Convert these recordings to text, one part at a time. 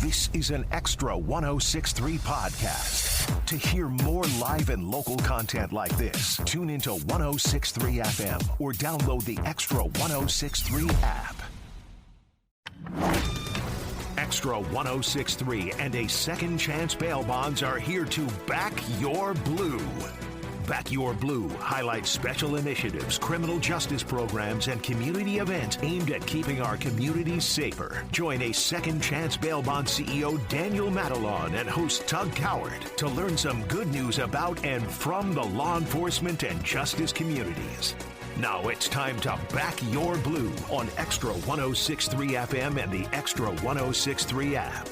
This is an Extra 106.3 podcast. To hear more live and local content like this, tune into 106.3 FM or download the Extra 106.3 app. Extra 106.3 and a Second Chance Bail Bonds are here to back your blue. Back Your Blue highlights special initiatives, criminal justice programs, and community events aimed at keeping our communities safer. Join a Second Chance Bail Bond CEO Daniel Matalon and host Tug Coward to learn some good news about and from the law enforcement and justice communities. Now it's time to Back Your Blue on Extra 106.3 FM and the Extra 106.3 app.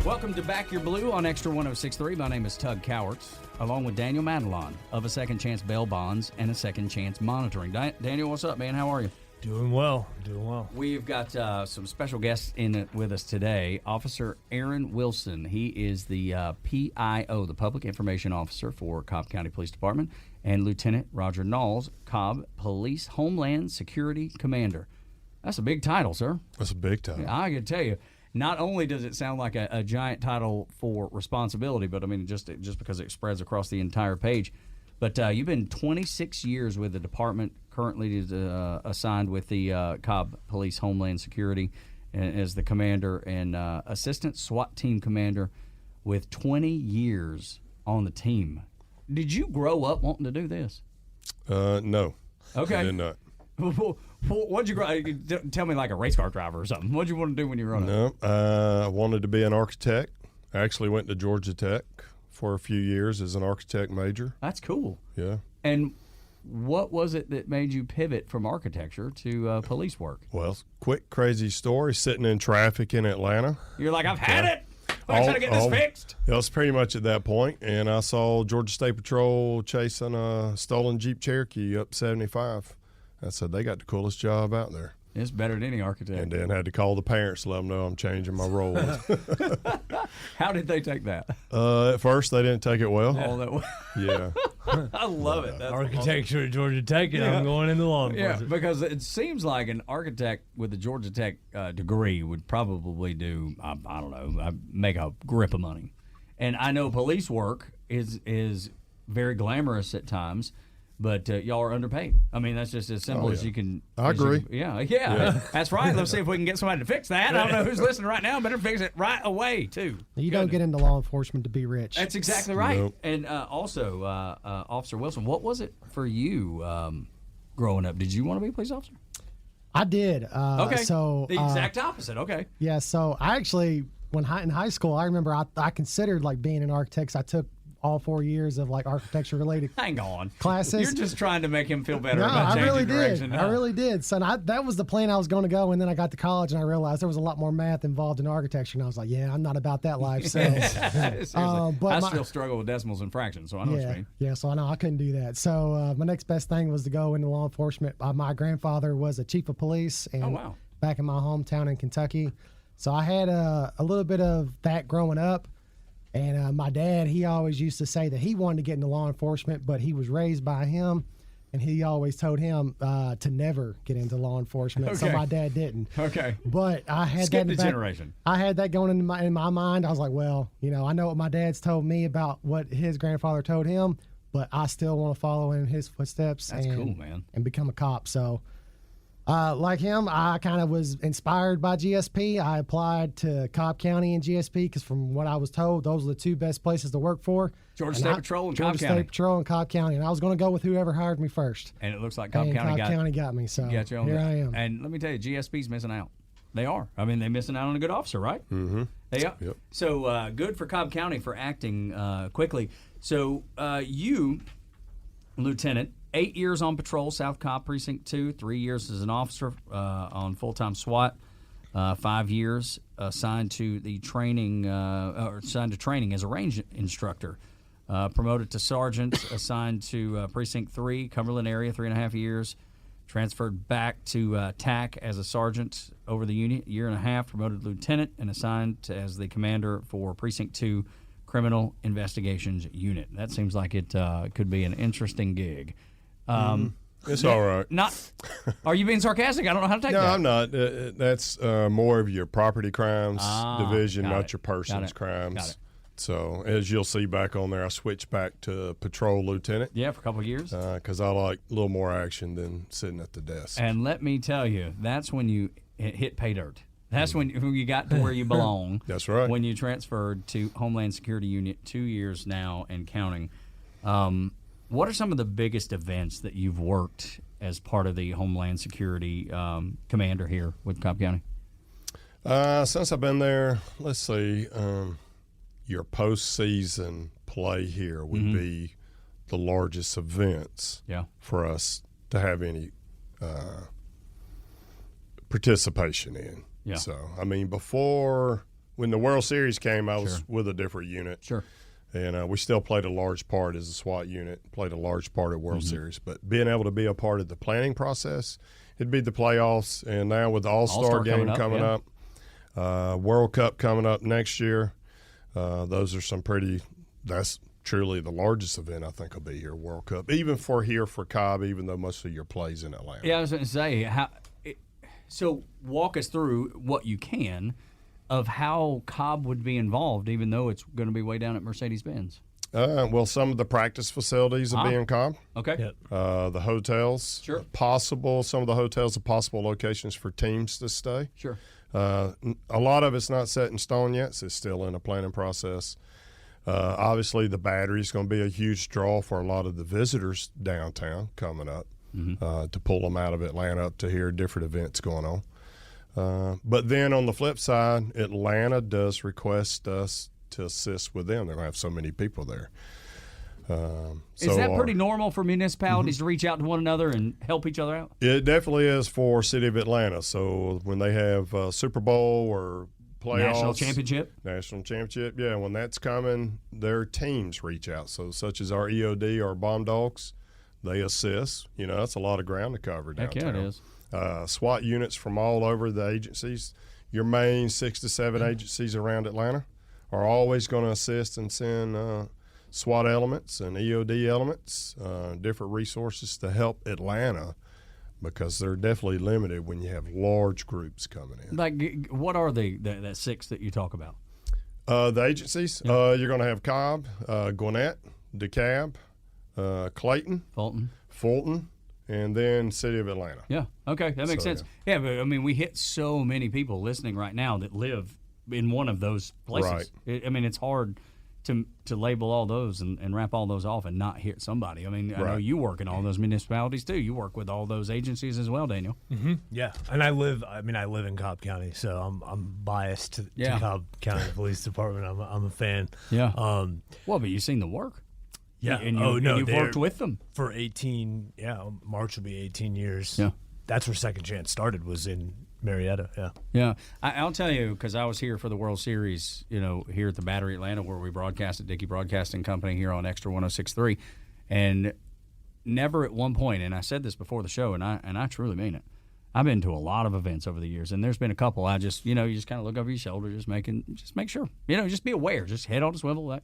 Welcome to Back Your Blue on Extra 106.3. My name is Tug Coward, along with Daniel Matalon of a Second Chance Bail Bonds and a Second Chance Monitoring. Daniel, what's up, man? How are you? Doing well. We've got some special guests with us today. Officer Aaron Wilson. He is the PIO, the Public Information Officer for Cobb County Police Department, and Lieutenant Roger Nalls, Cobb Police Homeland Security Commander. That's a big title, sir. That's a big title. I can tell you. Not only does it sound like a giant title for responsibility, but I mean just because it spreads across the entire page. But you've been 26 years with the department, currently assigned with the Cobb Police Homeland Security as the commander and assistant SWAT team commander with 20 years on the team. Did you grow up wanting to do this? No. Okay. I did not. What'd you grow? Tell me like a race car driver or something. What'd you want to do when you were growing up? No, I wanted to be an architect. I actually went to Georgia Tech for a few years as an architect major. That's cool. Yeah. And what was it that made you pivot from architecture to police work? Well, quick, crazy story. Sitting in traffic in Atlanta. You're like, I've had it. I'm trying to get this fixed. It was pretty much at that point, and I saw Georgia State Patrol chasing a stolen Jeep Cherokee up 75. I said, they got the coolest job out there. It's better than any architect. And then had to call the parents to let them know I'm changing my role. How did they take that? At first, they didn't take it well. Oh, that way. Yeah. I love it. That's Architecture at Georgia Tech, and I'm going into law enforcement. Yeah, because it seems like an architect with a Georgia Tech degree would probably do, I don't know, make a grip of money. And I know police work is very glamorous at times, but y'all are underpaid. I mean, that's just as simple as you can. I agree. Yeah. That's right. Let's see if we can get somebody to fix that. I don't know who's listening right now. Better fix it right away, too. You don't get into law enforcement to be rich. That's exactly right. Nope. And also, Officer Wilson, what was it for you growing up? Did you want to be a police officer? I did. Okay. So the exact opposite. Okay. Yeah. So I actually, in high school, I remember I considered like being an architect. So I took all 4 years of like architecture related Hang on. classes. You're just trying to make him feel better No, about changing direction. I really did. So that was the plan I was going to go, and then I got to college and I realized there was a lot more math involved in architecture, and I was like, yeah, I'm not about that life. So, I still struggle with decimals and fractions, so I know what you mean. Yeah, so I know I couldn't do that. So my next best thing was to go into law enforcement. My grandfather was a chief of police, and back in my hometown in Kentucky. So I had a little bit of that growing up. And my dad, he always used to say that he wanted to get into law enforcement, but he was raised by him, and he always told him to never get into law enforcement. Okay. So my dad didn't. Okay. But I had Skip that the generation. I had that going in my mind. I was like, well, I know what my dad's told me about what his grandfather told him, but I still want to follow in his footsteps. That's cool, man. And become a cop. So. Like him, I kind of was inspired by GSP. I applied to Cobb County and GSP because from what I was told, those are the two best places to work for. Georgia State Patrol and Cobb County. Georgia State Patrol and Cobb County. And I was going to go with whoever hired me first. And it looks like Cobb County got me. So got you on here that. I am. And let me tell you, GSP's missing out. They are. I mean, they're missing out on a good officer, right? Mm-hmm. They are. Yep. So good for Cobb County for acting quickly. So you, Lieutenant, 8 years on patrol, South Cobb Precinct 2, 3 years as an officer on full-time SWAT, 5 years assigned to the training, or assigned to training as a range instructor, promoted to sergeant, assigned to Precinct 3, Cumberland area, 3.5 years, transferred back to TAC as a sergeant over the unit, year and a half, promoted lieutenant, and assigned as the commander for Precinct 2 Criminal Investigations Unit. That seems like it could be an interesting gig. It's all right. Not. Are you being sarcastic? I don't know how to take No, that. I'm not. That's more of your property crimes division, not your persons crimes. Got it. So as you'll see back on there, I switched back to patrol lieutenant. Yeah, for a couple of years. Because I like a little more action than sitting at the desk. And let me tell you, that's when you hit pay dirt. That's when you got to where you belong. That's right. When you transferred to Homeland Security Unit, 2 years now and counting. What are some of the biggest events that you've worked as part of the Homeland Security commander here with Cobb County? Since I've been there, let's see, your postseason play here would be the largest events for us to have any participation in. Yeah. So, I mean, before, when the World Series came, I was with a different unit. Sure. And we still played a large part as a SWAT unit, played a large part at World Series. But being able to be a part of the planning process, it'd be the playoffs. And now with the All-Star game coming up, World Cup coming up next year, those are some that's truly the largest event I think will be here, World Cup. Even for Cobb, even though most of your plays in Atlanta. Yeah, I was going to say, so walk us through what you can of how Cobb would be involved, even though it's going to be way down at Mercedes-Benz. Well, some of the practice facilities will be in Cobb. Okay. Yep. The hotels. Sure. Some of the hotels are possible locations for teams to stay. Sure. A lot of it's not set in stone yet, so it's still in a planning process. Obviously, the Battery is going to be a huge draw for a lot of the visitors downtown coming up to pull them out of Atlanta up to hear different events going on. But then on the flip side, Atlanta does request us to assist with them. They're going to have so many people there. Is that pretty normal for municipalities to reach out to one another and help each other out? It definitely is for City of Atlanta. So when they have Super Bowl or playoffs, National Championship, yeah, when that's coming, their teams reach out. So such as our EOD, our bomb dogs, they assist. You know, that's a lot of ground to cover downtown. Heck yeah, it is. SWAT units from all over the agencies, your main 6 to 7 agencies around Atlanta, are always going to assist and send SWAT elements and EOD elements, different resources to help Atlanta, because they're definitely limited when you have large groups coming in. Like, what are that 6 that you talk about? The agencies, you're going to have Cobb, Gwinnett, DeKalb, Clayton, Fulton, and then City of Atlanta. Yeah, okay, that makes sense. Yeah, but I mean, we hit so many people listening right now that live in one of those places. Right. I mean, it's hard to label all those and wrap all those off and not hit somebody. I mean, I know you work in all those municipalities too. You work with all those agencies as well, Daniel. Mm-hmm. Yeah, and I live in Cobb County, so I'm biased to Cobb County Police Department. I'm a fan. Yeah. Well, but you've seen the work. Yeah. And you've worked with them for 18. Yeah, March will be 18 years. Yeah. That's where Second Chance started, was in Marietta. Yeah. Yeah. I'll tell you, because I was here for the World Series, here at the Battery Atlanta, where we broadcast at Dickey Broadcasting Company here on Extra 106.3, and never at one point, and I said this before the show, and I truly mean it, I've been to a lot of events over the years, and there's been a couple I just, you just kind of look over your shoulder, just make sure, just be aware, just head on a swivel,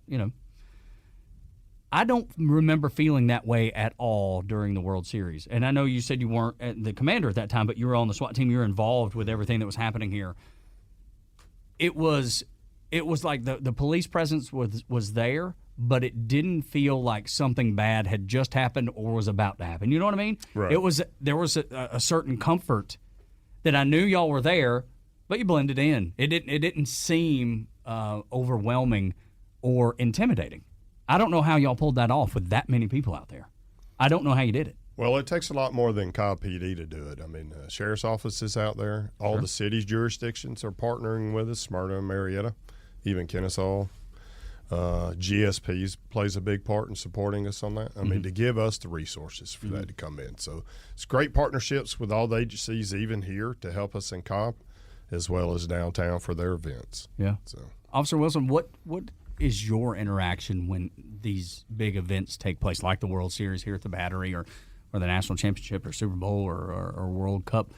I don't remember feeling that way at all during the World Series. And I know you said you weren't the commander at that time, but you were on the SWAT team. You were involved with everything that was happening here. It was like the police presence was there, but it didn't feel like something bad had just happened or was about to happen. You know what I mean? Right. There was a certain comfort that I knew y'all were there, but you blended in. It didn't seem overwhelming or intimidating. I don't know how y'all pulled that off with that many people out there. I don't know how you did it. Well, it takes a lot more than Cobb PD to do it. I mean, Sheriff's Office is out there. All the city's jurisdictions are partnering with us, Smyrna and Marietta, even Kennesaw. GSPs plays a big part in supporting us on that. I mean, to give us the resources for that to come in. So it's great partnerships with all the agencies, even here, to help us in Cobb, as well as downtown for their events. Yeah. So, Officer Wilson, what is your interaction when these big events take place, like the World Series here at the Battery, or the National Championship, or Super Bowl, or World Cup?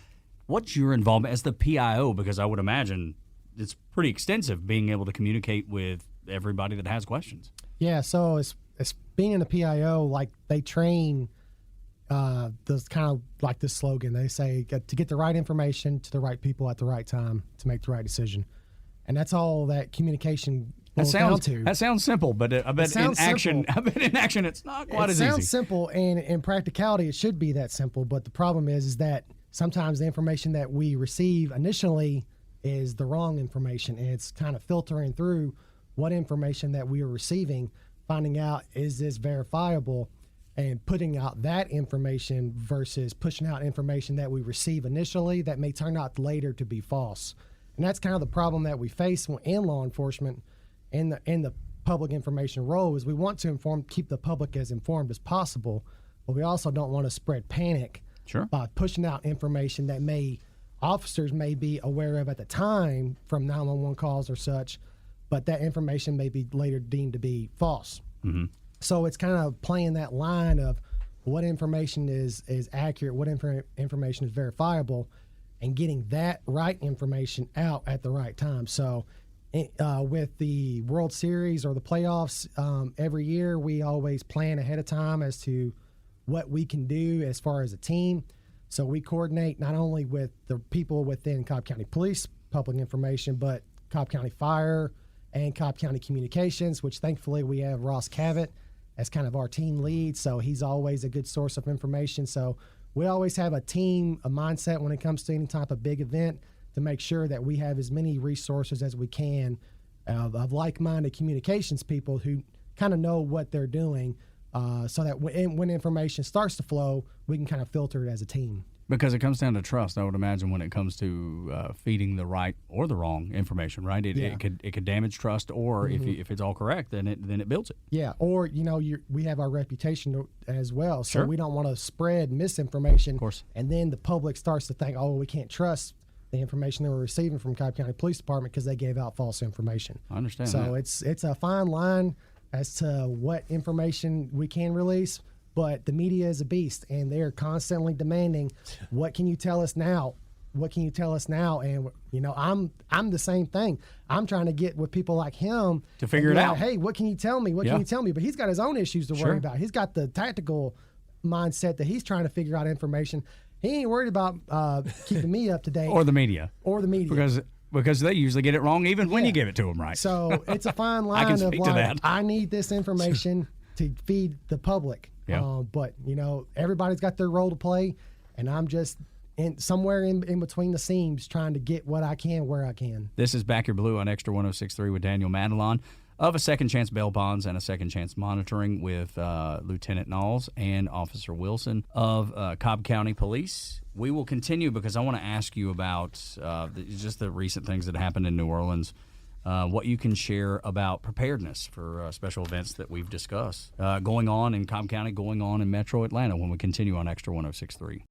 What's your involvement as the PIO? Because I would imagine it's pretty extensive, being able to communicate with everybody that has questions. Yeah, so it's being in the PIO, like they train There's kind of like this slogan. They say to get the right information to the right people at the right time to make the right decision. And that's all that communication boils down to. That sounds simple, but I bet in action it's not quite as easy. It sounds simple, and in practicality it should be that simple, but the problem is that sometimes the information that we receive initially is the wrong information, and it's kind of filtering through what information that we are receiving, finding out is this verifiable, and putting out that information versus pushing out information that we receive initially that may turn out later to be false. And that's kind of the problem that we face in law enforcement and the public information role is we want to keep the public as informed as possible, but we also don't want to spread panic by pushing out information that officers may be aware of at the time from 911 calls or such, but that information may be later deemed to be false. Mm-hmm. So it's kind of playing that line of what information is accurate, what information is verifiable, and getting that right information out at the right time. So with the World Series or the playoffs, every year we always plan ahead of time as to what we can do as far as a team. So we coordinate not only with the people within Cobb County Police, public information, but Cobb County Fire and Cobb County Communications, which thankfully we have Ross Cavett as kind of our team lead. So he's always a good source of information. So we always have a mindset when it comes to any type of big event to make sure that we have as many resources as we can of like-minded communications people who kind of know what they're doing so that when information starts to flow, we can kind of filter it as a team. Because it comes down to trust, I would imagine, when it comes to feeding the right or the wrong information, right? It could damage trust, or if it's all correct, then it builds it. Yeah, or we have our reputation as well, so we don't want to spread misinformation. Of course. And then the public starts to think, we can't trust the information they were receiving from Cobb County Police Department because they gave out false information. I understand. So it's a fine line as to what information we can release. But the media is a beast, and they're constantly demanding, what can you tell us now? What can you tell us now? And, I'm the same thing. I'm trying to get with people like him to figure it out. Hey, what can you tell me? What can you tell me? But he's got his own issues to worry about. He's got the tactical mindset that he's trying to figure out information. He ain't worried about keeping me up to date. Or the media. Because they usually get it wrong even when you give it to them right. So it's a fine line I need this information to feed the public. Yeah. But, everybody's got their role to play, and I'm just somewhere in between the seams trying to get what I can where I can. This is Back Your Blue on Extra 106.3 with Daniel Madelon of a Second Chance Bail Bonds and a Second Chance Monitoring with Lieutenant Nalls and Officer Wilson of Cobb County Police. We will continue because I want to ask you about just the recent things that happened in New Orleans. What you can share about preparedness for special events that we've discussed going on in Cobb County, going on in Metro Atlanta when we continue on Extra 106.3.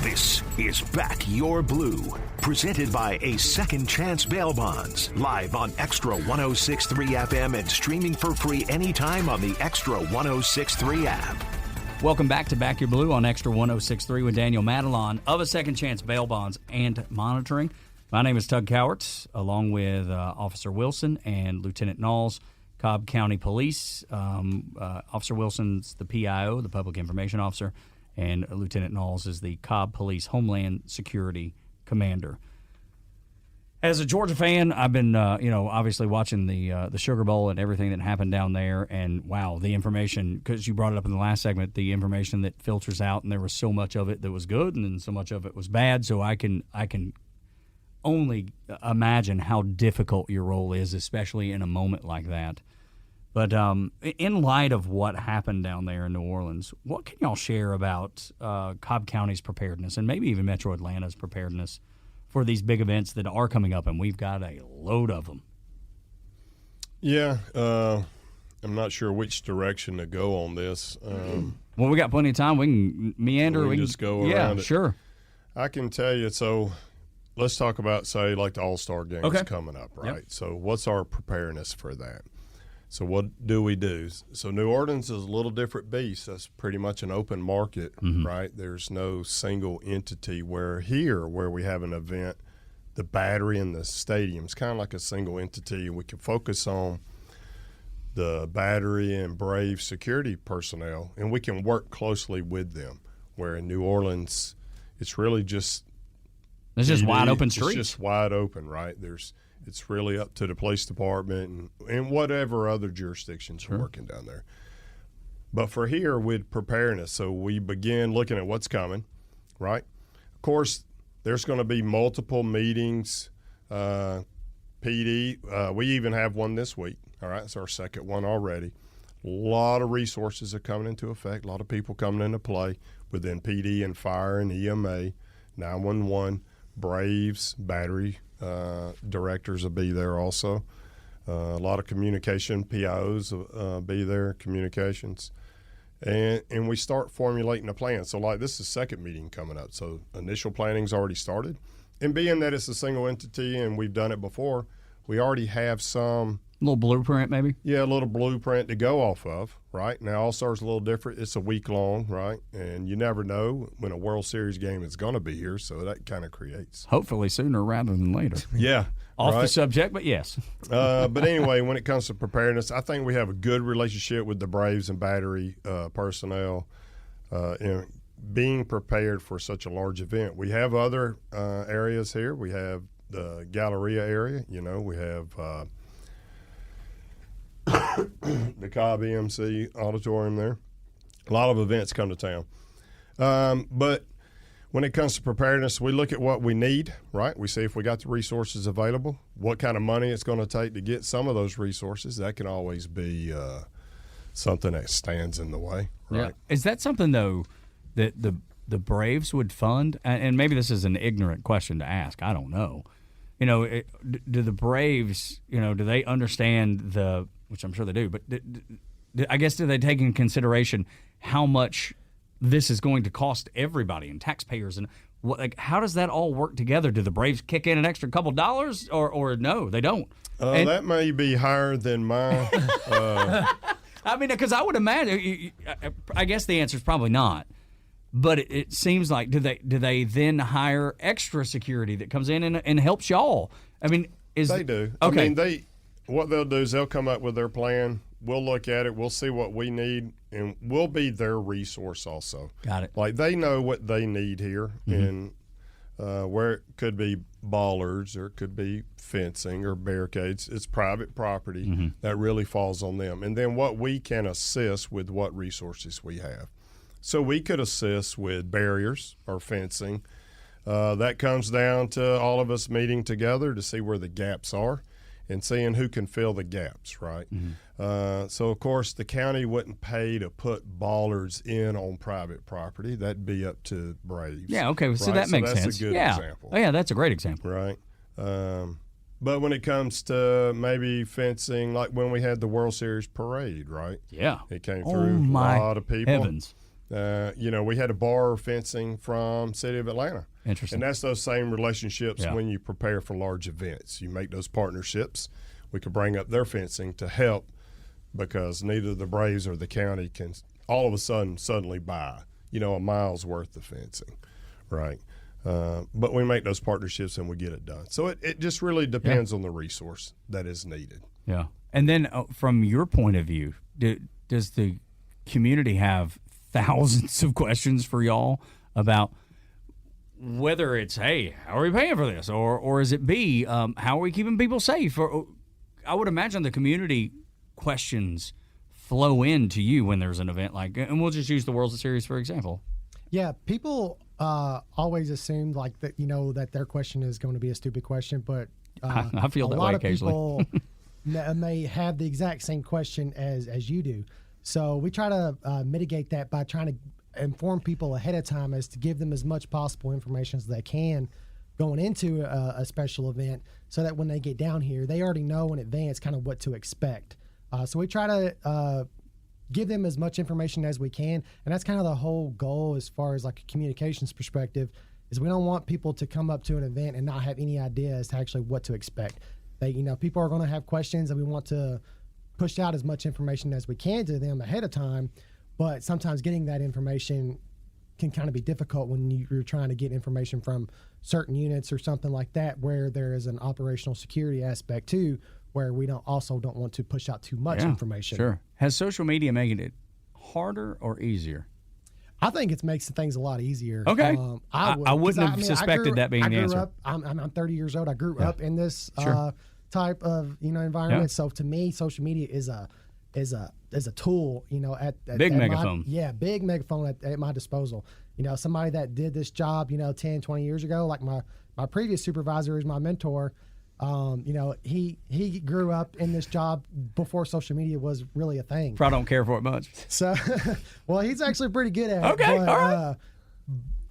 This is Back Your Blue, presented by A Second Chance Bail Bonds, live on Extra 106.3 FM and streaming for free anytime on the Extra 106.3 app. Welcome back to Back Your Blue on Extra 106.3 with Daniel Madelon of a Second Chance Bail Bonds and Monitoring. My name is Tug Cowarts, along with Officer Wilson and Lieutenant Nalls, Cobb County Police. Officer Wilson's the PIO, the Public Information Officer, and Lieutenant Nalls is the Cobb Police Homeland Security Commander. As a Georgia fan, I've been, obviously watching the Sugar Bowl and everything that happened down there. And, wow, the information, because you brought it up in the last segment, the information that filters out, and there was so much of it that was good and then so much of it was bad. So I can only imagine how difficult your role is, especially in a moment like that. But in light of what happened down there in New Orleans, what can y'all share about Cobb County's preparedness and maybe even Metro Atlanta's preparedness for these big events that are coming up, and we've got a load of them? Yeah, I'm not sure which direction to go on this. Well, we got plenty of time. We can meander. We can just go around it. Sure. I can tell you, so let's talk about, say, like the All-Star Game is coming up, right? Yep. So what's our preparedness for that? So what do we do? So New Orleans is a little different beast. That's pretty much an open market, right? There's no single entity where we have an event, the Battery and the stadium is kind of like a single entity. We can focus on the Battery and Brave security personnel, and we can work closely with them. Where in New Orleans, it's really just wide open streets. It's just wide open, right? It's really up to the police department and whatever other jurisdictions are working down there. But for here, with preparedness, so we begin looking at what's coming, right? Of course, there's going to be multiple meetings. PD, we even have one this week. All right, it's our second one already. A lot of resources are coming into effect. A lot of people coming into play within PD and fire and EMA, 911, Braves, Battery directors will be there also. A lot of communication, PIOs will be there, communications. And we start formulating a plan. So, like, this is the second meeting coming up. So, initial planning's already started. And being that it's a single entity and we've done it before, we already have some – a little blueprint, maybe? Yeah, a little blueprint to go off of, right? Now, All-Star's a little different. It's a week long, right? And you never know when a World Series game is going to be here, so that kind of creates. Hopefully sooner rather than later. Yeah. Off the subject, but yes. But anyway, when it comes to preparedness, I think we have a good relationship with the Braves and Battery personnel in being prepared for such a large event. We have other areas here. We have the Galleria area. You know, we have the Cobb EMC auditorium there. A lot of events come to town. But when it comes to preparedness, we look at what we need, right? We see if we got the resources available, what kind of money it's going to take to get some of those resources. That can always be something that stands in the way, right? Yeah. Is that something, though, that the Braves would fund? And maybe this is an ignorant question to ask. I don't know. You know, do the Braves, you know, do they understand which I'm sure they do, but I guess do they take in consideration how much this is going to cost everybody and taxpayers, and how does that all work together? Do the Braves kick in an extra couple dollars, or no, they don't? That may be higher than my. I mean, because I would imagine. I guess the answer is probably not. But it seems like do they then hire extra security that comes in and helps y'all? I mean, they do. Okay. I mean, what they'll do is they'll come up with their plan. We'll look at it. We'll see what we need, and we'll be their resource also. Got it. Like, they know what they need here, and where it could be bollards or it could be fencing or barricades. It's private property that really falls on them. And then what we can assist with what resources we have. So we could assist with barriers or fencing. That comes down to all of us meeting together to see where the gaps are and seeing who can fill the gaps, right? So, of course, the county wouldn't pay to put bollards in on private property. That'd be up to Braves. Yeah, okay, so that makes sense. That's a good example. Oh, yeah, that's a great example. Right. But when it comes to maybe fencing, like when we had the World Series parade, right? Yeah. It came through a lot of people. Heavens. You know, we had to borrow fencing from City of Atlanta. Interesting. And that's those same relationships when you prepare for large events. You make those partnerships. We could bring up their fencing to help because neither the Braves or the county can all of a sudden suddenly buy, you know, a mile's worth of fencing, right? But we make those partnerships and we get it done. So it just really depends on the resource that is needed. Yeah. And then from your point of view, does the community have thousands of questions for y'all about whether it's, hey, how are we paying for this? Or is it B, how are we keeping people safe? Or I would imagine the community questions flow into you when there's an event like, and we'll just use the World Series for example. Yeah, people always assume like that, you know, that their question is going to be a stupid question, but I feel that way occasionally. A lot of people may have the exact same question as you do. So we try to mitigate that by trying to inform people ahead of time as to give them as much possible information as they can going into a special event so that when they get down here, they already know in advance kind of what to expect. So we try to give them as much information as we can. And that's kind of the whole goal as far as like a communications perspective is we don't want people to come up to an event and not have any idea as to actually what to expect. They, you know, people are going to have questions and we want to push out as much information as we can to them ahead of time, but sometimes getting that information can kind of be difficult when you're trying to get information from certain units or something like that where there is an operational security aspect too, where we don't want to push out too much information. Sure. Has social media making it harder or easier? I think it makes things a lot easier. Okay. I wouldn't have suspected that being the answer. I'm 30 years old. I grew up in this type of environment. Yeah. So to me, social media is a tool. At big megaphone. Big megaphone at my disposal. Somebody that did this job 10, 20 years ago, like my previous supervisor is my mentor. He grew up in this job before social media was really a thing. Probably don't care for it much. So, well, he's actually pretty good at it. Okay, but, all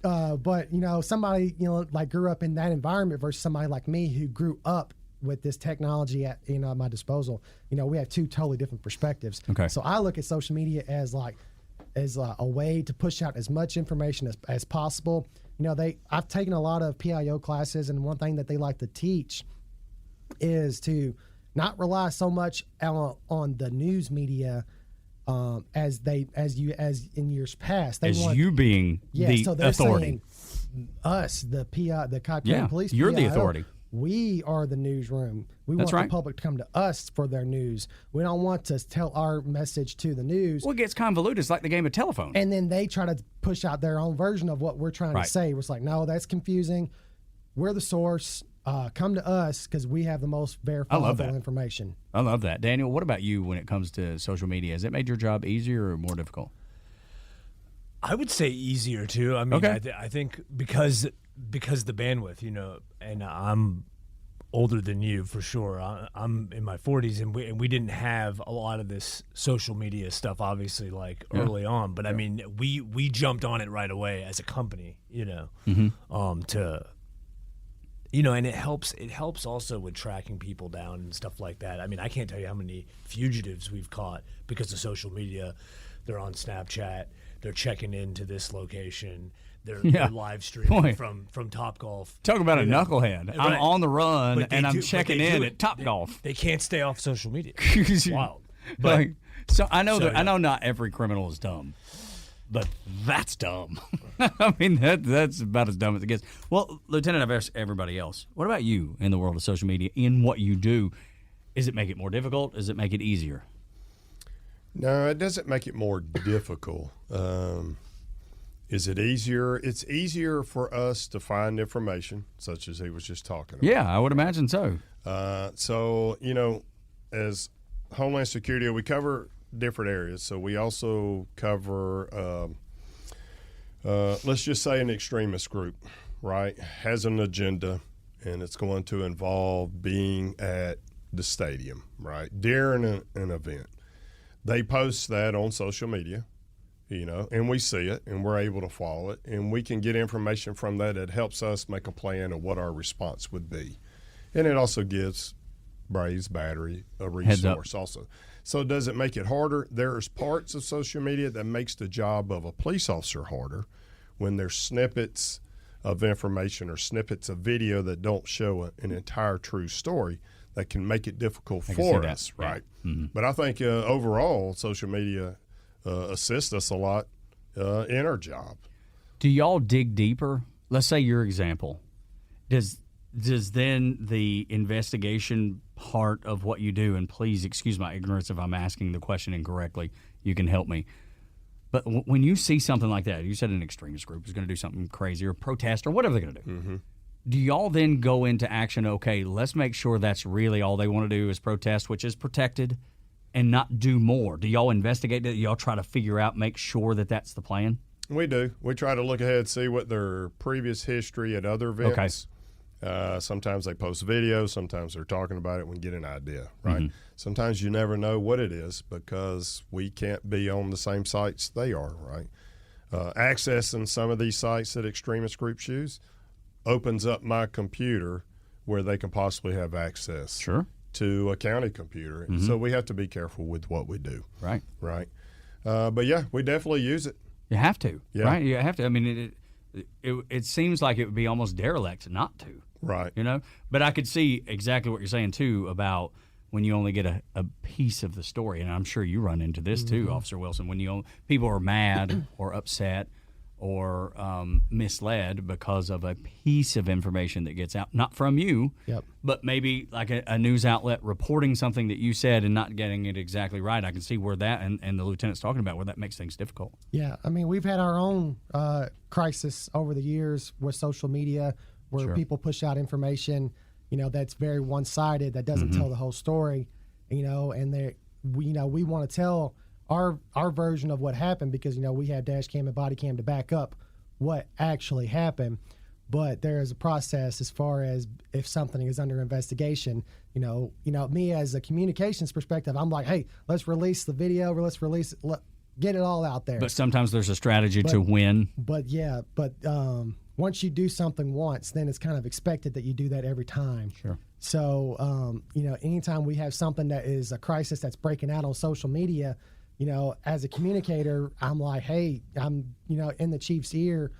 right. But somebody like grew up in that environment versus somebody like me who grew up with this technology at my disposal. We have two totally different perspectives. Okay. So I look at social media as a way to push out as much information as possible. I've taken a lot of PIO classes, and one thing that they like to teach is to not rely so much on the news media as in years past. You being the so they're authority. Saying us, the Cobb County Police. You're PIO, the authority. We are the newsroom. We That's want right. the public to come to us for their news. We don't want to tell our message to the news. Well, it gets convoluted. It's like the game of telephone. And then they try to push out their own version of what we're trying to say. It's like, no, that's confusing. We're the source. Come to us because we have the most verifiable information. I love that. Daniel, what about you when it comes to social media? Has it made your job easier or more difficult? I would say easier too. I mean, I think because the bandwidth, and I'm older than you for sure. I'm in my 40s, and we didn't have a lot of this social media stuff, obviously, early on. But I mean, we jumped on it right away as a company, and it helps also with tracking people down and stuff like that. I mean, I can't tell you how many fugitives we've caught because of social media. They're on Snapchat. They're checking into this location. They're live streaming from Topgolf. Talk about a knucklehead. I'm on the run and I'm checking in at Topgolf. They can't stay off social media. It's wild. But I know not every criminal is dumb. But that's dumb. I mean, that's about as dumb as it gets. Well, Lieutenant, I've asked everybody else. What about you in the world of social media, in what you do? Does it make it more difficult? Does it make it easier? No, it doesn't make it more difficult. Is it easier? It's easier for us to find information, such as he was just talking about. Yeah, I would imagine so. As Homeland Security, we cover different areas. So we also cover, let's just say an extremist group, right, has an agenda, and it's going to involve being at the stadium, right, during an event. They post that on social media, and we see it, and we're able to follow it, and we can get information from that that helps us make a plan of what our response would be. And it also gives Braves Battery a resource also. So does it make it harder? There's parts of social media that makes the job of a police officer harder when there's snippets of information or snippets of video that don't show an entire true story that can make it difficult for us, right? Yeah. Mm-hmm. But I think overall social media assists us a lot in our job. Do y'all dig deeper? Let's say your example. Does then the investigation part of what you do, and please excuse my ignorance if I'm asking the question incorrectly, you can help me. But when you see something like that, you said an extremist group is going to do something crazy or protest or whatever they're going to do. Mm-hmm. Do y'all then go into action, okay, let's make sure that's really all they want to do is protest, which is protected, and not do more? Do y'all investigate that? Do y'all try to figure out, make sure that that's the plan? We do. We try to look ahead, see what their previous history at other events. Okay. Sometimes they post videos. Sometimes they're talking about it. We get an idea, right? Mm-hmm. Sometimes you never know what it is because we can't be on the same sites they are, right? Accessing some of these sites that extremist groups use opens up my computer where they can possibly have access to a county computer. Mm-hmm. So we have to be careful with what we do. Right. Right. But, yeah, we definitely use it. You have to. Yeah. Right? You have to. I mean, it seems like it would be almost derelict not to. Right. But I could see exactly what you're saying, too, about when you only get a piece of the story. And I'm sure you run into this, too, Officer Wilson, when people are mad or upset or misled because of a piece of information that gets out, not from you, but maybe like a news outlet reporting something that you said and not getting it exactly right. I can see where that, and the lieutenant's talking about, where that makes things difficult. Yeah, I mean, we've had our own crisis over the years with social media where people push out information, that's very one-sided, that doesn't tell the whole story, and we want to tell our version of what happened because we have dash cam and body cam to back up what actually happened, but there is a process as far as if something is under investigation. Me as a communications perspective, I'm like, hey, let's release the video, or let's get it all out there. But sometimes there's a strategy to win. But once you do something once, then it's kind of expected that you do that every time. Sure. So anytime we have something that is a crisis that's breaking out on social media, as a communicator, I'm like, hey, I'm, in the chief's ear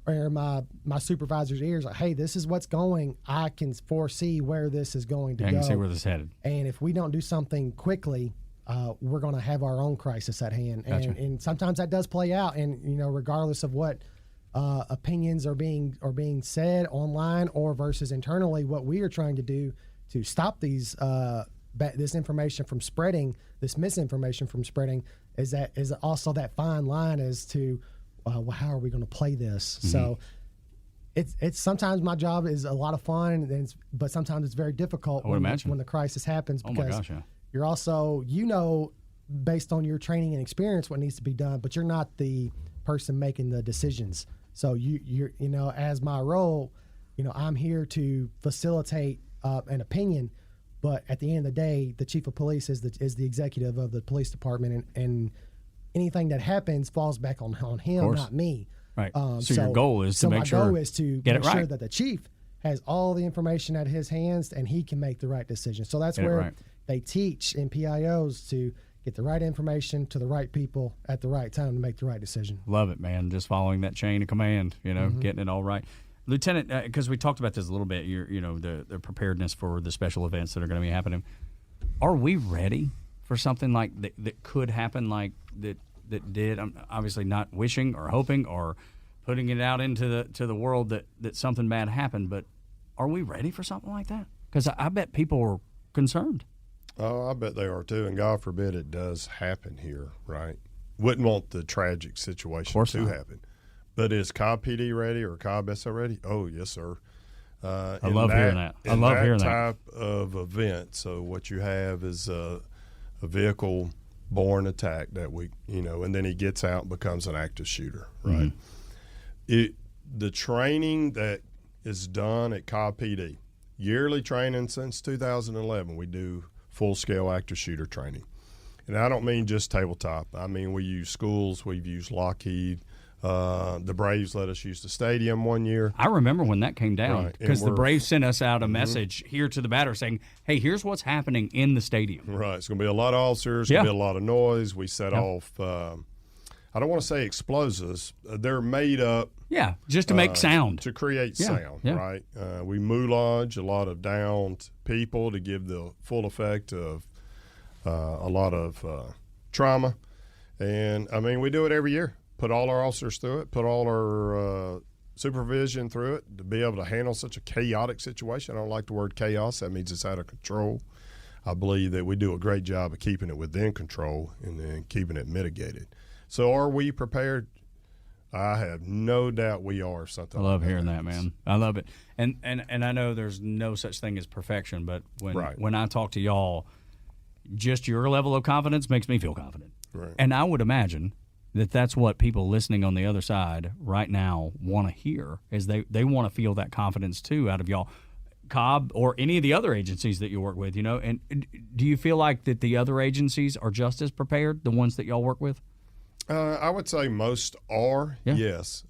or my supervisor's ears, like, hey, this is what's going. I can foresee where this is going to go. I can see where this is headed. And if we don't do something quickly, we're going to have our own crisis at hand. Gotcha. And sometimes that does play out. And, regardless of what opinions are being said online or versus internally, what we are trying to do to stop these this information from spreading, this misinformation from spreading, is also that fine line as to how are we going to play this. Mm-hmm. So it's sometimes my job is a lot of fun, but sometimes it's very difficult when the crisis happens, because you're also based on your training and experience what needs to be done, but you're not the person making the decisions. So you're as my role, I'm here to facilitate an opinion. But at the end of the day, the chief of police is the executive of the police department, and anything that happens falls back on him, not me. Right. So your goal is to make sure. My goal is to make sure that the chief has all the information at his hands and he can make the right decision. So that's where they teach in PIOs to get the right information to the right people at the right time to make the right decision. Love it, man. Just following that chain of command, getting it all right. Lieutenant, because we talked about this a little bit, the preparedness for the special events that are going to be happening. Are we ready for something like that could happen, like that did? I'm obviously not wishing or hoping or putting it out into the world that something bad happened, but are we ready for something like that? Because I bet people are concerned. Oh, I bet they are too, and God forbid it does happen here, right? Wouldn't want the tragic situation to happen. But is Cobb PD ready or Cobb SO ready? Oh, yes, sir. I love hearing that. I love hearing that. type of event, so what you have is a vehicle-borne attack that and then he gets out and becomes an active shooter, right? Mm-hmm. The training that is done at Cobb PD, yearly training since 2011, we do full-scale active shooter training. And I don't mean just tabletop. I mean we use schools, we've used Lockheed. The Braves let us use the stadium one year. I remember when that came down because the Braves sent us out a message here to the batter saying, hey, here's what's happening in the stadium. Right. It's going to be a lot of officers, going to be a lot of noise. We set off, I don't want to say explosives. They're made up. Yeah, just to make sound. To create sound, right? We moulage a lot of downed people to give the full effect of a lot of trauma. And, we do it every year. Put all our officers through it, put all our supervision through it to be able to handle such a chaotic situation. I don't like the word chaos. That means it's out of control. I believe that we do a great job of keeping it within control and then keeping it mitigated. So are we prepared? I have no doubt we are. I love hearing that, man. I love it. And I know there's no such thing as perfection, but when I talk to y'all, just your level of confidence makes me feel confident. Right. And I would imagine that's what people listening on the other side right now want to hear, is they want to feel that confidence too out of y'all, Cobb or any of the other agencies that you work with, and do you feel like that the other agencies are just as prepared, the ones that y'all work with? I would say most are, yes.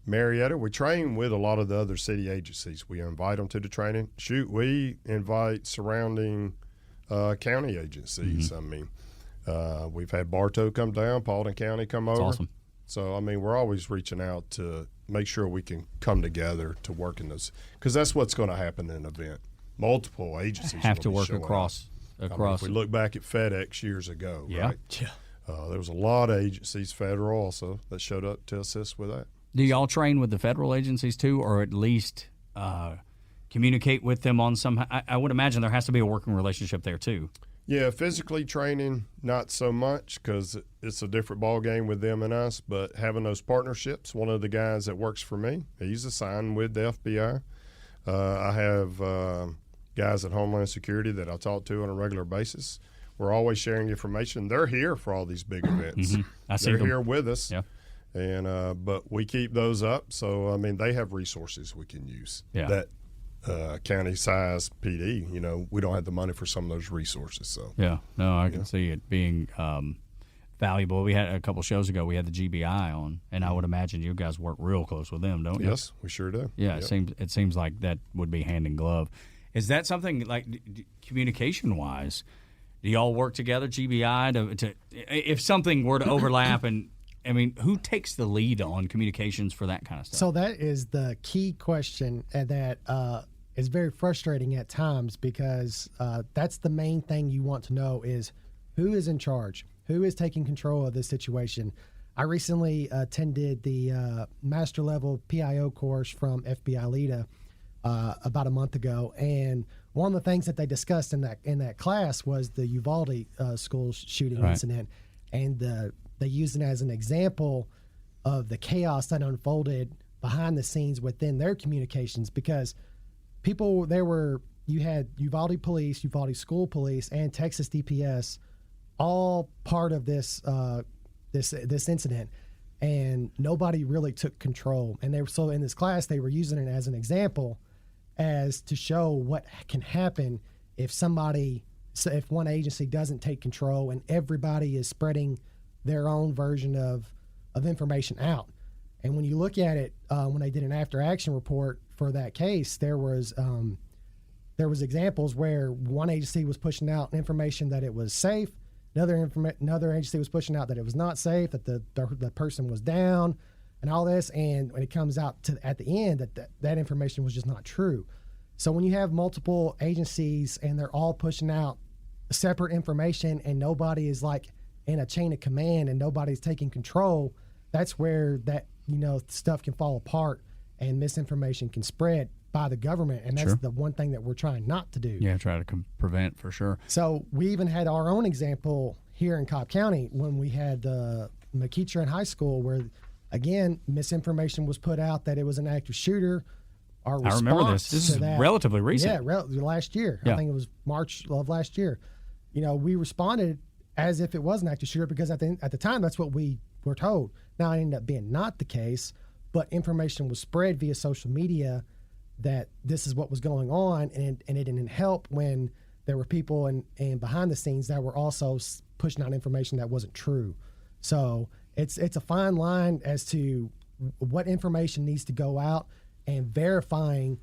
Marietta, we train with a lot of the other city agencies. We invite them to the training. We invite surrounding county agencies. Mm-hmm. We've had Bartow come down, Paulding County come over. That's awesome. So, we're always reaching out to make sure we can come together to work in this, because that's what's going to happen in an event. Multiple agencies have to work across. If we look back at FedEx years ago, right? Yeah. There was a lot of agencies, federal also, that showed up to assist with that. Do y'all train with the federal agencies too, or at least communicate with them on some? I would imagine there has to be a working relationship there too. Yeah, physically training, not so much because it's a different ball game with them and us, but having those partnerships. One of the guys that works for me, he's assigned with the FBI. I have guys at Homeland Security that I talk to on a regular basis. We're always sharing information. They're here for all these big events. They're here with us. Yeah. And but we keep those up. So, I mean, they have resources we can use. Yeah. That county size PD, we don't have the money for some of those resources. So yeah, no, I can see it being valuable. We had a couple shows ago. We had the GBI on, and I would imagine you guys work real close with them, don't you? Yes, we sure do. Yeah, yep. It seems like that would be hand in glove. Is that something like communication wise? Do y'all work together, GBI, to if something were to overlap? And I mean, who takes the lead on communications for that kind of stuff? So that is the key question that is very frustrating at times, because that's the main thing you want to know is who is in charge, who is taking control of this situation. I recently attended the master level PIO course from FBI LEDA about a month ago, and one of the things that they discussed in that class was the Uvalde school shooting incident, and they used it as an example of the chaos that unfolded behind the scenes within their communications, because you had Uvalde police, Uvalde school police, and Texas DPS all part of this incident, and nobody really took control. And so in this class, they were using it as an example as to show what can happen if one agency doesn't take control and everybody is spreading their own version of information out. And when you look at it, when they did an after action report for that case, there was examples where one agency was pushing out information that it was safe, another agency was pushing out that it was not safe, that the person was down, and all this. And when it comes out at the end, that information was just not true. So when you have multiple agencies and they're all pushing out separate information and nobody is like in a chain of command and nobody's taking control, that's where that stuff can fall apart and misinformation can spread by the government, and that's the one thing that we're trying not to do. Yeah, try to prevent for sure. So we even had our own example here in Cobb County when we had the McEachern High School, where again misinformation was put out that it was an active shooter. Our response, I remember this. This is relatively recent. Yeah, last year. Yeah. I think it was March of last year. We responded as if it was an active shooter because at the time that's what we were told. Now it ended up being not the case, but information was spread via social media that this is what was going on, and it didn't help when there were people and behind the scenes that were also pushing out information that wasn't true. So it's a fine line as to what information needs to go out and verifying.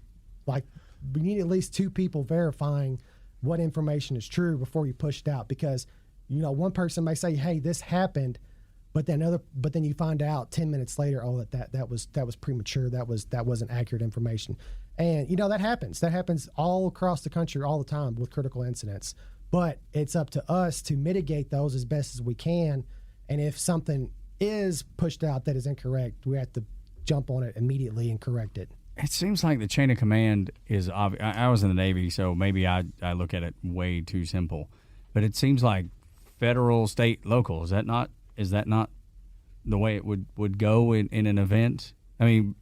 Like, we need at least two people verifying what information is true before you push it out, because one person may say, hey, this happened, but then you find out 10 minutes later, that was premature, that wasn't accurate information. And that happens all across the country all the time with critical incidents. But it's up to us to mitigate those as best as we can, and if something is pushed out that is incorrect, we have to jump on it immediately and correct it. It seems like the chain of command is obvious. I was in the Navy, so maybe I look at it way too simple, but it seems like federal, state, local. Is that not the way it would go in an event? I mean,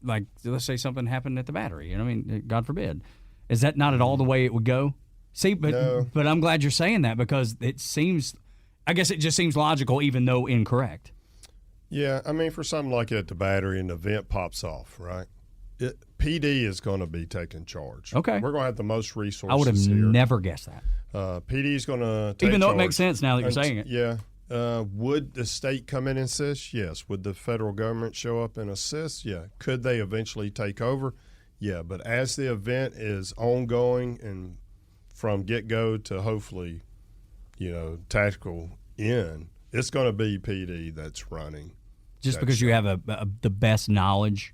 like, let's say something happened at the Battery. God forbid. Is that not at all the way it would go? See, but I'm glad you're saying that, because it seems, I guess it just seems logical, even though incorrect. Yeah, I mean, for something like at the Battery, an event pops off, right? PD is going to be taking charge. Okay. We're going to have the most resources. I would have never guessed that. PD is going to take even though charge. It makes sense now that you're saying it. Yeah. Would the state come in and assist? Yes. Would the federal government show up and assist? Yeah. Could they eventually take over? Yeah. But as the event is ongoing and from get-go to hopefully, tactical end, it's going to be PD that's running. Just because you have the best knowledge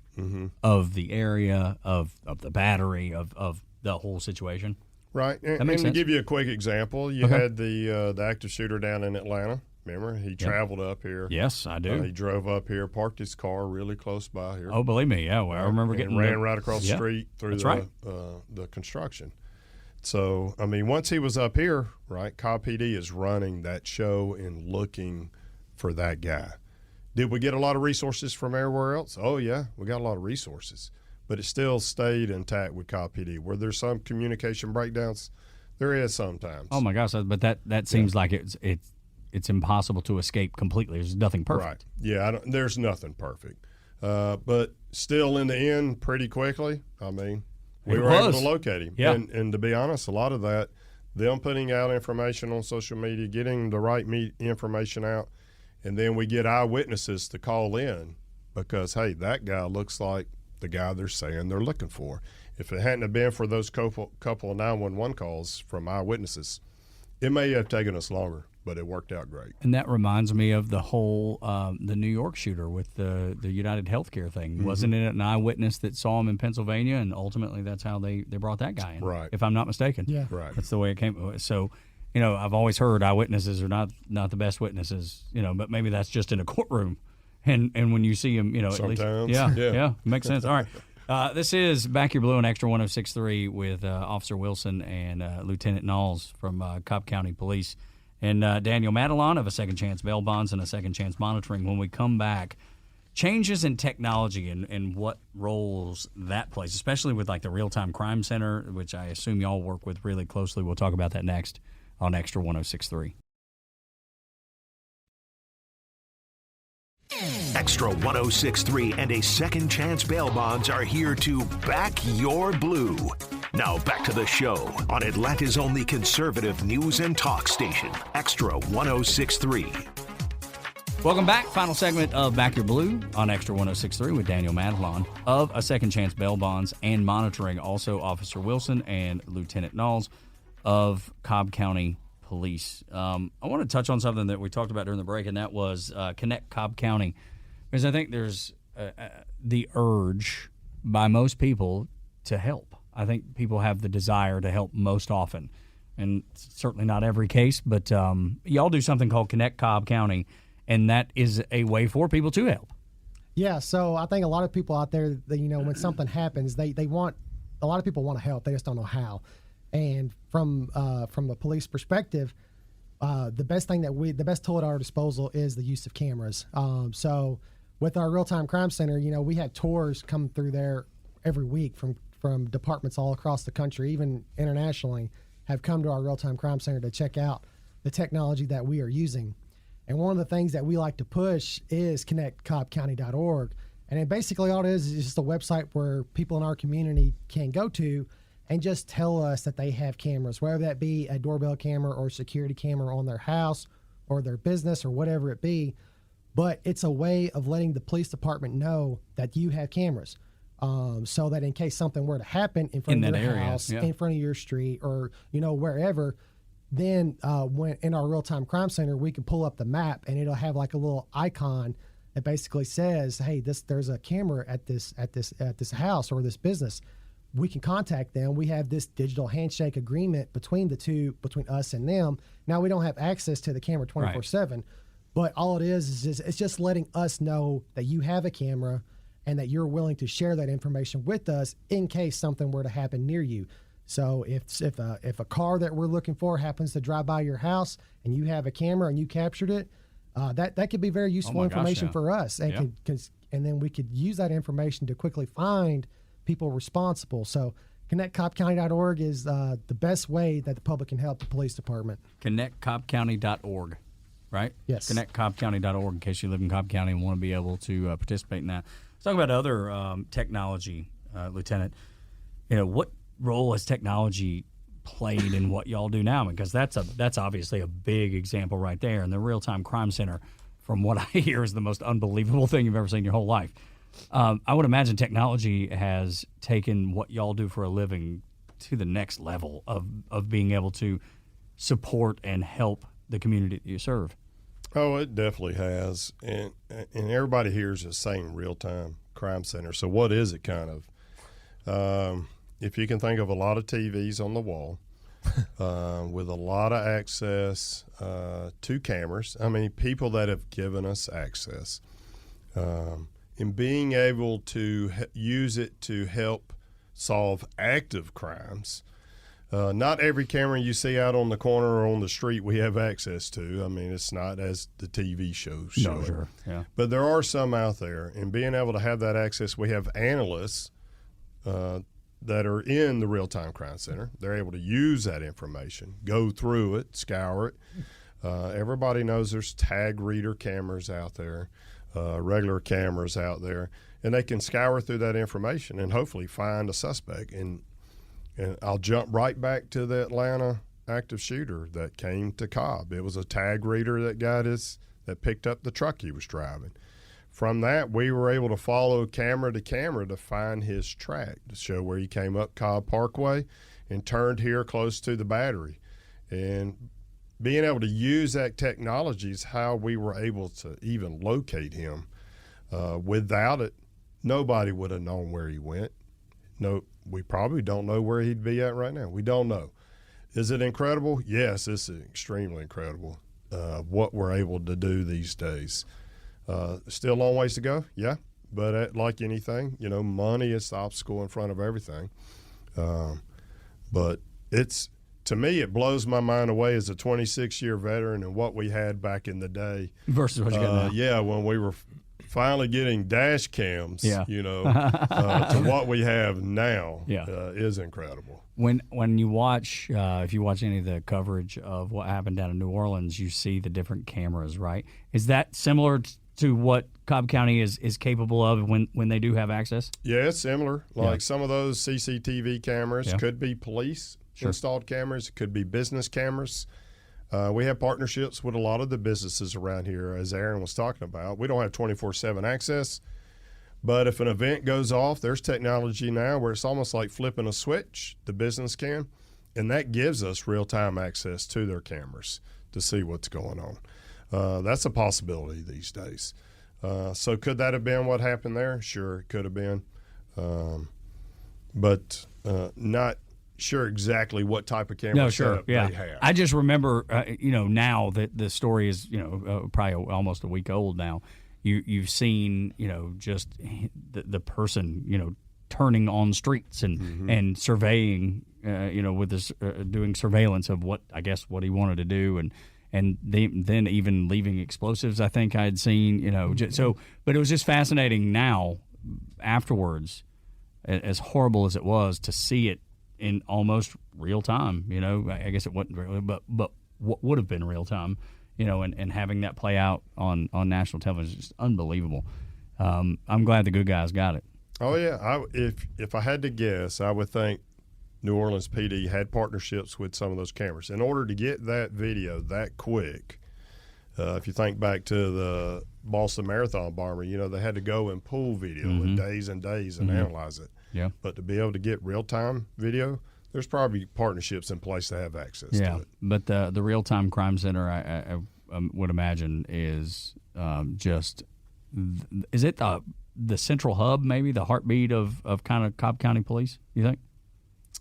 of the area, of the Battery, of the whole situation. Right. And to give you a quick example, you had the active shooter down in Atlanta. Remember, he traveled up here. Yes, I do. He drove up here, parked his car really close by here. Oh, believe me, yeah. Well, I remember and ran right across the street through the construction. So, I mean, once he was up here, right, Cobb PD is running that show and looking for that guy. Did we get a lot of resources from everywhere else? Oh, yeah, we got a lot of resources. But it still stayed intact with Cobb PD. Were there some communication breakdowns? There is sometimes. Oh, my gosh, but that seems like it's impossible to escape completely. There's nothing perfect. Right. Yeah, there's nothing perfect. But still, in the end, pretty quickly, I mean, we were able to locate him. Yeah. And to be honest, a lot of that, them putting out information on social media, getting the right information out, and then we get eyewitnesses to call in because, hey, that guy looks like the guy they're saying they're looking for. If it hadn't have been for those couple of 911 calls from eyewitnesses, it may have taken us longer, but it worked out great. And that reminds me of the whole the New York shooter with the United Healthcare thing. Mm-hmm. Wasn't it an eyewitness that saw him in Pennsylvania, and ultimately that's how they brought that guy in, right? If I'm not mistaken. Yeah. Right. That's the way it came. So, I've always heard eyewitnesses are not the best witnesses, but maybe that's just in a courtroom. And when you see him, sometimes. At least. Yeah, makes sense. All right. This is Back Your Blue on Extra 106.3 with Officer Wilson and Lieutenant Nalls from Cobb County Police and Daniel Madelon of A Second Chance Bail Bonds and A Second Chance Monitoring. When we come back, changes in technology and what roles that plays, especially with like the Real-Time Crime Center, which I assume y'all work with really closely. We'll talk about that next on Extra 106.3. Extra 106.3 and A Second Chance Bail Bonds are here to back your blue. Now back to the show on Atlanta's only conservative news and talk station, Extra 106.3. Welcome back. Final segment of Back Your Blue on Extra 106.3 with Daniel Madelon of A Second Chance Bail Bonds and Monitoring. Also, Officer Wilson and Lieutenant Nalls of Cobb County Police. I want to touch on something that we talked about during the break, and that was Connect Cobb County, because I think there's the urge by most people to help. I think people have the desire to help most often, and certainly not every case, but y'all do something called Connect Cobb County, and that is a way for people to help. Yeah, so I think a lot of people out there, when something happens, a lot of people want to help, they just don't know how. And from a police perspective, the best tool at our disposal is the use of cameras. So with our Real-Time Crime Center, we have tours come through there every week from departments all across the country, even internationally, have come to our Real-Time Crime Center to check out the technology that we are using. And one of the things that we like to push is connectcobbcounty.org. And it basically all it is just a website where people in our community can go to and just tell us that they have cameras, whether that be a doorbell camera or security camera on their house or their business or whatever it be. But it's a way of letting the police department know that you have cameras, so that in case something were to happen in front of your house, in front of your street, or wherever, then when in our Real-Time Crime Center, we can pull up the map and it'll have like a little icon that basically says, "Hey, there's a camera at this house or this business." We can contact them. We have this digital handshake agreement between us and them. Now we don't have access to the camera 24/7, but all it is it's just letting us know that you have a camera and that you're willing to share that information with us in case something were to happen near you. So if a car that we're looking for happens to drive by your house and you have a camera and you captured it, that could be very useful information for us, and then we could use that information to quickly find people responsible. So connectcobbcounty.org is the best way that the public can help the police department. Connectcobbcounty.org, right? Yes. Connectcobbcounty.org in case you live in Cobb County and want to be able to participate in that. Let's talk about other technology, Lieutenant. What role has technology played in what y'all do now? Because that's obviously a big example right there. And the Real-Time Crime Center, from what I hear, is the most unbelievable thing you've ever seen in your whole life. I would imagine technology has taken what y'all do for a living to the next level of being able to support and help the community that you serve. Oh, it definitely has. And everybody here is just saying Real-Time Crime Center. So what is it kind of? If you can think of a lot of TVs on the wall, with a lot of access to cameras. I mean, people that have given us access, and being able to use it to help solve active crimes. Not every camera you see out on the corner or on the street we have access to. I mean, it's not as the TV shows show. No, sure. Yeah. But there are some out there, and being able to have that access, we have analysts that are in the real-time crime center. They're able to use that information, go through it, scour it. Everybody knows there's tag reader cameras out there, regular cameras out there, and they can scour through that information and hopefully find a suspect. And I'll jump right back to the Atlanta active shooter that came to Cobb. It was a tag reader that picked up the truck he was driving. From that, we were able to follow camera to camera to find his track, to show where he came up Cobb Parkway and turned here close to the Battery. And being able to use that technology is how we were able to even locate him. Without it, nobody would have known where he went. No, we probably don't know where he'd be at right now. We don't know. Is it incredible? Yes, it's extremely incredible what we're able to do these days. Still a long ways to go, yeah. But like anything, money is the obstacle in front of everything. But to me, it blows my mind away as a 26-year veteran and what we had back in the day. Versus what you got now. Yeah, when we were finally getting dash cams, to what we have now is incredible. When you watch, if you watch any of the coverage of what happened down in New Orleans, you see the different cameras, right? Is that similar to what Cobb County is capable of when they do have access? Yeah, it's similar. Like some of those CCTV cameras could be police installed cameras, it could be business cameras. We have partnerships with a lot of the businesses around here, as Aaron was talking about. We don't have 24/7 access, but if an event goes off, there's technology now where it's almost like flipping a switch, the business can, and that gives us real-time access to their cameras to see what's going on. That's a possibility these days. So could that have been what happened there? Sure, it could have been, but not sure exactly what type of camera setup they have. I just remember, now that the story is, probably almost a week old now. You've seen, just the person, turning on streets and surveying, with this doing surveillance of what he wanted to do, and then even leaving explosives. I think I'd seen, but it was just fascinating now afterwards, as horrible as it was, to see it in almost real time. I guess it wasn't really, but what would have been real time, and having that play out on national television is just unbelievable. I'm glad the good guys got it. Oh yeah, if I had to guess, I would think New Orleans PD had partnerships with some of those cameras in order to get that video that quick. If you think back to the Boston Marathon bomber, they had to go and pull video in days and days and analyze it. Yeah. But to be able to get real-time video, there's probably partnerships in place to have access to it. But the real-time crime center, I would imagine, is just is it the central hub, maybe the heartbeat of kind of Cobb County Police, you think?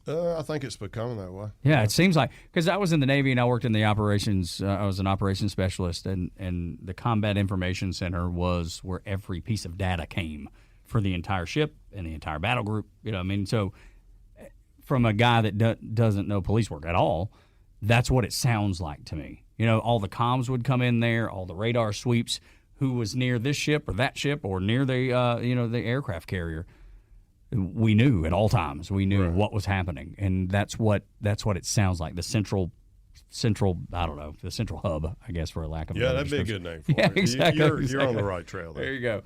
I think it's becoming that way. Yeah, it seems like, because I was in the Navy and I worked in the operations. I was an operations specialist, and the Combat Information Center was where every piece of data came for the entire ship and the entire battle group. So from a guy that doesn't know police work at all, that's what it sounds like to me. All the comms would come in there, all the radar sweeps, who was near this ship or that ship or near the the aircraft carrier. We knew at all times. We knew what was happening, and that's what it sounds like. The central, I don't know, the central hub, I guess, for a lack of a better that'd be a good name for it. Exactly. You're on the right trail there. There you go.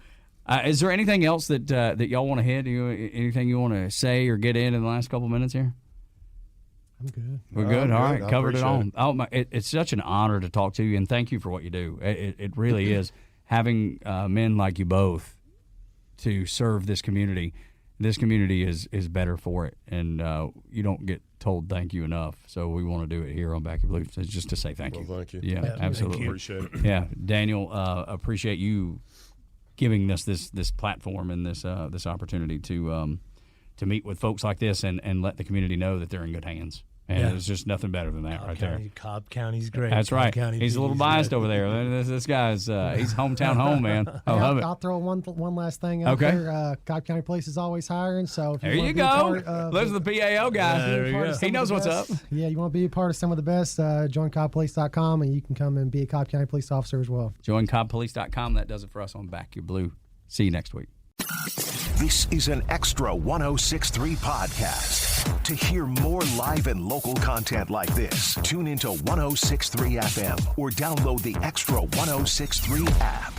Is there anything else that y'all want to hit? Anything you want to say or get in the last couple minutes here? I'm good. We're good. All right, covered it all. Oh my! It's such an honor to talk to you, and thank you for what you do. It really is. Having men like you both to serve this community. This community is better for it, and you don't get told thank you enough. So we want to do it here on Back Your Blue, just to say thank you. Well, thank you. Yeah, absolutely. Appreciate it. Yeah, Daniel, appreciate you giving us this platform and this opportunity to meet with folks like this and let the community know that they're in good hands. And there's just nothing better than that there. Cobb County's great. That's right. County he's a little biased over there. This guy's he's hometown home, man. I love it. I'll throw one last thing out there. Cobb County Police is always hiring. So if there you go. Those are the PAO guys. He knows what's up. Yeah, you want to be a part of some of the best, join CobbPolice.com, and you can come and be a Cobb County police officer as well. Join CobbPolice.com. That does it for us on Back Your Blue. See you next week. This is an Extra 106.3 podcast. To hear more live and local content like this, tune into 106.3 FM or download the Extra 106.3 app.